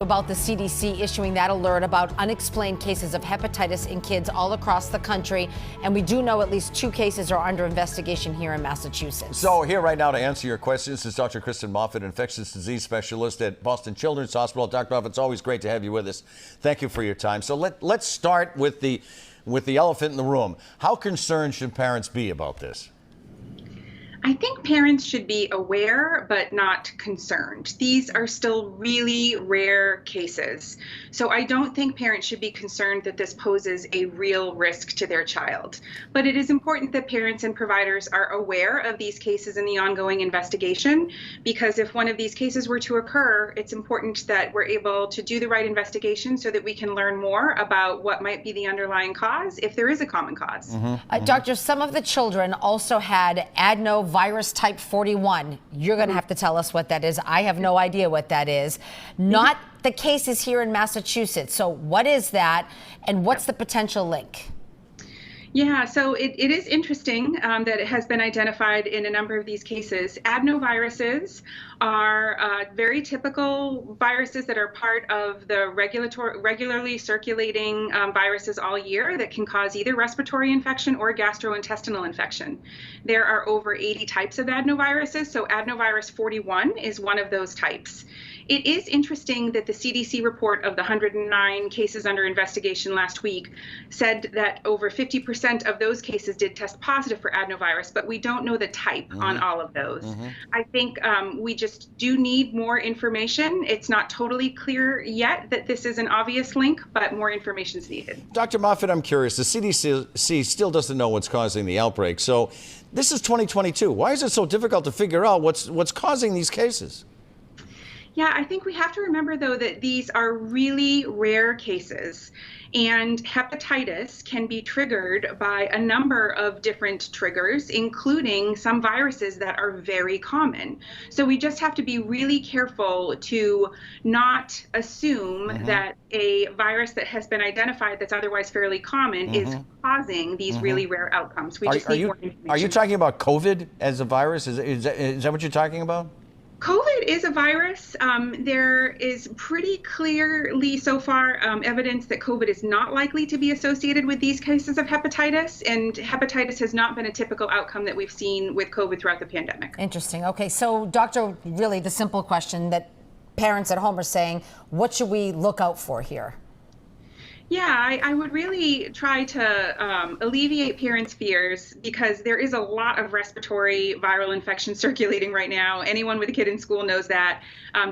About the CDC issuing that alert about unexplained cases of hepatitis in kids all across the country. And we do know at least 2 cases are under investigation here in Massachusetts. So here right now to answer your questions is Dr. Kristen Moffitt, infectious disease specialist at Boston Children's Hospital. Dr. Moffitt, it's always great to have you with us. Thank you for your time. So let's start with the elephant in the room. How concerned should parents be about this? I think parents should be aware but not concerned. These are still really rare cases. So I don't think parents should be concerned that this poses a real risk to their child. But it is important that parents and providers are aware of these cases in the ongoing investigation, because if one of these cases were to occur, it's important that we're able to do the right investigation so that we can learn more about what might be the underlying cause, if there is a common cause. Doctor, some of the children also had adenovirus type 41. You're going to have to tell us what that is. I have no idea what that is. Not the cases here in Massachusetts. So what is that, and what's the potential link? Yeah, so it is interesting that it has been identified in a number of these cases. Adenoviruses are very typical viruses that are part of the regularly circulating viruses all year that can cause either respiratory infection or gastrointestinal infection. There are over 80 types of adenoviruses, so adenovirus 41 is one of those types. It is interesting that the CDC report of the 109 cases under investigation last week said that over 50% of those cases did test positive for adenovirus, but we don't know the type on all of those. I think we just do need more information. It's not totally clear yet that this is an obvious link, but more information is needed. Dr. Moffitt, I'm curious. The CDC still doesn't know what's causing the outbreak. So this is 2022. Why is it so difficult to figure out what's causing these cases? Yeah, I think we have to remember, though, that these are really rare cases, and hepatitis can be triggered by a number of different triggers, including some viruses that are very common. So we just have to be really careful to not assume that a virus that has been identified that's otherwise fairly common is causing these really rare outcomes. We just need more information. Are you talking about COVID as a virus? Is that what you're talking about? COVID is a virus. There is pretty clearly so far evidence that COVID is not likely to be associated with these cases of hepatitis, and hepatitis has not been a typical outcome that we've seen with COVID throughout the pandemic. Interesting. Okay, so doctor, really the simple question that parents at home are saying, what should we look out for here? Yeah, I would really try to alleviate parents' fears, because there is a lot of respiratory viral infection circulating right now. Anyone with a kid in school knows that.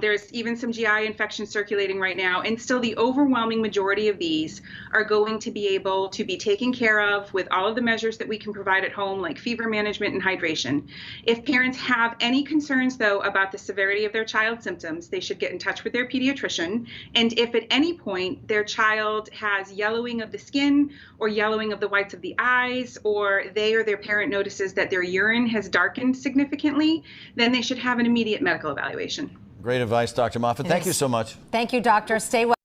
There's even some GI infections circulating right now, and still the overwhelming majority of these are going to be able to be taken care of with all of the measures that we can provide at home, like fever management and hydration. If parents have any concerns, though, about the severity of their child's symptoms, they should get in touch with their pediatrician. And if at any point their child has yellowing of the skin or yellowing of the whites of the eyes, or they or their parent notices that their urine has darkened significantly, then they should have an immediate medical evaluation. Great advice, Dr. Moffitt. Thank you so much. Thank you, doctor. Stay well.